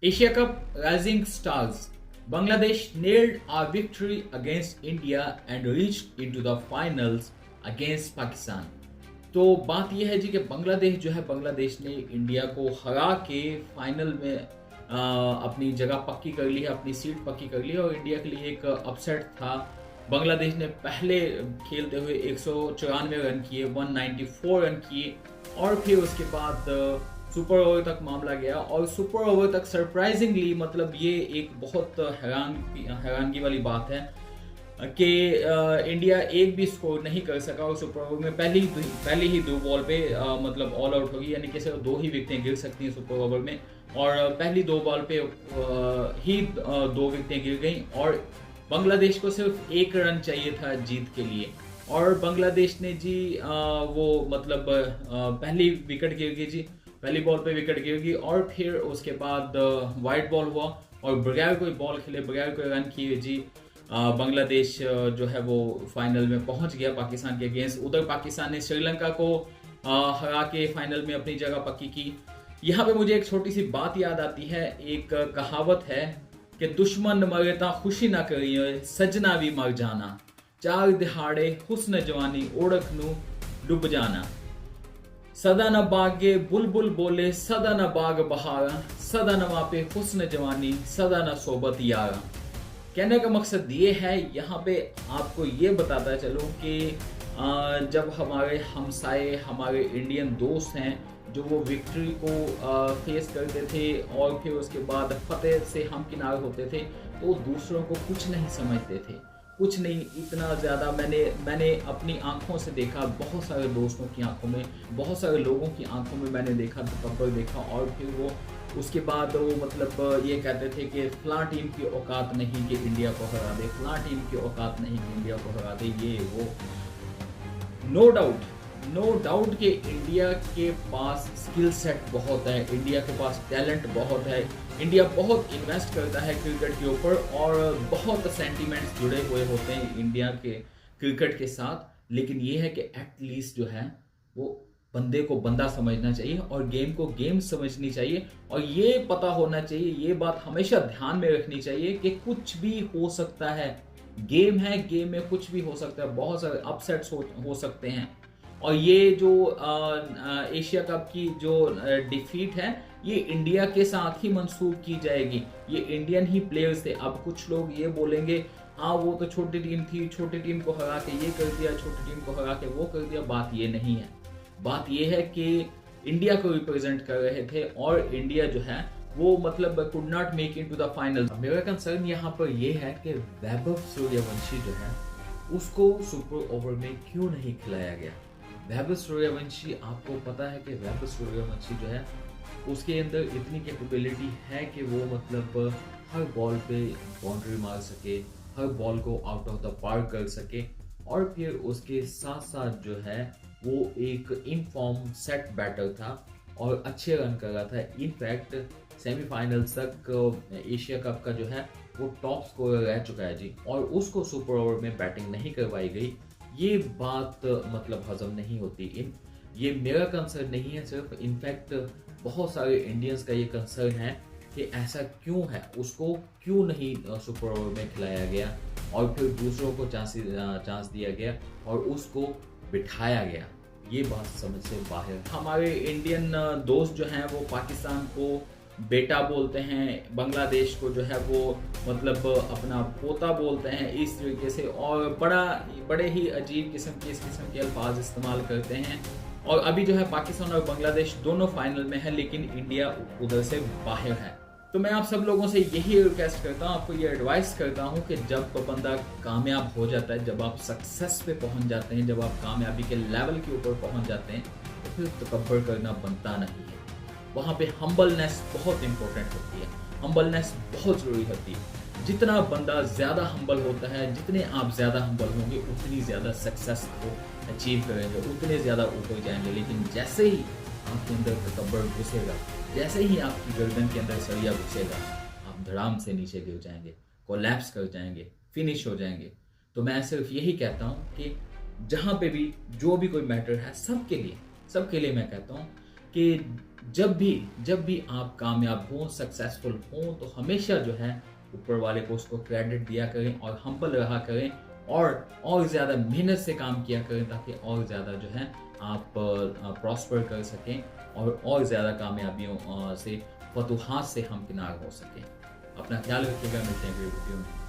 Asia Cup Rising Stars. Bangladesh nailed a victory against India and reached into the finals against Pakistan. तो बात यह है जी कि बांग्लादेश जो है, बांग्लादेश ने इंडिया को हरा के फाइनल में अपनी जगह पक्की कर ली है, अपनी सीट पक्की कर ली है। और इंडिया के लिए एक अपसेट था। बांग्लादेश ने पहले खेलते हुए 194 रन किए, 194 रन किए और फिर उसके बाद सुपर ओवर तक मामला गया। और सुपर ओवर तक सरप्राइजिंगली, मतलब ये एक बहुत हैरानगी वाली बात है कि इंडिया एक भी स्कोर नहीं कर सका और सुपर ओवर में पहली ही दो बॉल पे मतलब ऑल आउट होगी, यानी कि सिर्फ 2 ही विकेटें गिर सकती हैं सुपर ओवर में। और पहली 2 बॉल पे ही 2 विकेटें गिर गई और बांग्लादेश को सिर्फ 1 रन चाहिए था जीत के लिए। और बांग्लादेश ने जी वो मतलब पहली विकेट गिर गई जी, पहली बॉल पे विकेट गिर गई और फिर उसके बाद वाइट बॉल हुआ और बगैर कोई बॉल खेले, बगैर कोई रन किए जी बांग्लादेश जो है वो फाइनल में पहुंच गया पाकिस्तान के अगेंस्ट। उधर पाकिस्तान ने श्रीलंका को हरा के फाइनल में अपनी जगह पक्की की। यहाँ पे मुझे एक छोटी सी बात याद आती है। एक कहावत है कि दुश्मन मरे ता खुशी ना करिए, सजना भी मर जाना, 4 दिहाड़े हुस्न जवानी ओढ़क नू डूब जाना, सदा न बागे बुलबुल बोले, सदा न बाग बहारा, सदा न वापे हुस्न जवानी, सदा न सोबत यारा। कहने का मकसद ये है, यहाँ पे आपको ये बताता चलूँ कि जब हमारे हमसाए, हमारे इंडियन दोस्त हैं जो वो विक्ट्री को फेस करते थे और फिर उसके बाद फतेह से हमकिनार होते थे, तो दूसरों को कुछ नहीं समझते थे, कुछ नहीं। इतना ज़्यादा मैंने अपनी आंखों से देखा, बहुत सारे दोस्तों की आंखों में, बहुत सारे लोगों की आंखों में मैंने देखा, तकब्बर देखा। और फिर वो उसके बाद वो मतलब ये कहते थे कि फलां टीम की औकात नहीं कि इंडिया को हरा दे, फलां टीम की औकात नहीं कि इंडिया को हरा दे, ये वो। नो डाउट कि इंडिया के पास स्किल सेट बहुत है, इंडिया के पास टैलेंट बहुत है, इंडिया बहुत इन्वेस्ट करता है क्रिकेट के ऊपर और बहुत सेंटीमेंट्स जुड़े हुए होते हैं इंडिया के क्रिकेट के साथ। लेकिन ये है कि एटलीस्ट जो है वो बंदे को बंदा समझना चाहिए और गेम को गेम समझनी चाहिए। और ये पता होना चाहिए, ये बात हमेशा ध्यान में रखनी चाहिए कि कुछ भी हो सकता है। गेम है, गेम में कुछ भी हो सकता है, बहुत सारे अपसेट्स हो सकते हैं। और ये जो एशिया कप की जो डिफीट है, ये इंडिया के साथ ही मंसूब की जाएगी। ये इंडियन ही प्लेयर्स थे। अब कुछ लोग ये बोलेंगे हाँ वो तो छोटी टीम थी, छोटी टीम को हरा के ये कर दिया, छोटी टीम को हरा के वो कर दिया। बात ये नहीं है। बात यह है कि इंडिया को रिप्रेजेंट कर रहे थे और इंडिया जो है वो मतलब could not make it to the final. मेरा कंसर्न यहाँ पर यह है कि वैभव सूर्यवंशी जो है उसको सुपर ओवर में क्यों नहीं खिलाया गया। वैभव सूर्यवंशी, आपको पता है कि वैभव सूर्यवंशी जो है उसके अंदर इतनी कैपेबिलिटी है कि वो मतलब हर बॉल पे बाउंड्री मार सके, हर बॉल को आउट ऑफ द पार्क कर सके। और फिर उसके साथ साथ जो है वो एक इनफॉर्म सेट बैटर था और अच्छे रन कर रहा था। इनफैक्ट सेमीफाइनल्स तक एशिया कप का जो है वो टॉप स्कोरर रह चुका है जी, और उसको सुपर ओवर में बैटिंग नहीं करवाई गई। ये बात मतलब हजम नहीं होती। ये मेरा कंसर्न नहीं है सिर्फ, इनफैक्ट बहुत सारे इंडियंस का ये कंसर्न है कि ऐसा क्यों है, उसको क्यों नहीं सुपर ओवर में खिलाया गया और फिर दूसरों को चांस दिया गया और उसको बिठाया गया। ये बात समझ से बाहर। हमारे इंडियन दोस्त जो हैं वो पाकिस्तान को बेटा बोलते हैं, बांग्लादेश को जो है वो मतलब अपना पोता बोलते हैं, इस तरीके से, और बड़े ही अजीब किस्म के अल्फाज इस्तेमाल करते हैं। और अभी जो है पाकिस्तान और बांग्लादेश दोनों फाइनल में है, लेकिन इंडिया उधर से बाहर है। तो मैं आप सब लोगों से यही रिक्वेस्ट करता हूँ, आपको ये एडवाइस करता हूँ कि जब बंदा कामयाब हो जाता है, जब आप सक्सेस पे पहुँच जाते हैं, जब आप कामयाबी के लेवल के ऊपर पहुँच जाते हैं, तो फिर तकब्बर करना बनता नहीं है। वहाँ पे हम्बलनेस बहुत इंपॉर्टेंट होती है, हम्बलनेस बहुत ज़रूरी होती है। जितना बंदा ज़्यादा हम्बल होता है, जितने आप ज़्यादा हम्बल होंगे, उतनी ज़्यादा सक्सेस को अचीव करेंगे, उतने ज़्यादा ऊपर जाएंगे। लेकिन जैसे ही आपके अंदर तकब्बर घुसेगा, जैसे ही आपकी गर्दन के अंदर सरिया घुसेगा, आप धड़ाम से नीचे गिर जाएंगे, कोलैप्स कर जाएंगे, फिनिश हो जाएंगे। तो मैं सिर्फ यही कहता हूँ कि जहाँ पे भी जो भी कोई मैटर है, सबके लिए मैं कहता हूँ कि जब भी आप कामयाब हों, सक्सेसफुल हों, तो हमेशा जो है ऊपर वाले को उसको क्रेडिट दिया करें और हम्बल रहा करें और ज़्यादा मेहनत से काम किया करें ताकि और ज़्यादा जो है आप प्रॉस्पर कर सकें और ज़्यादा कामयाबियों से फतूहात से हमकिनार हो सकें। अपना ख्याल रखिएगा, मिलते हैं अगली वीडियो में।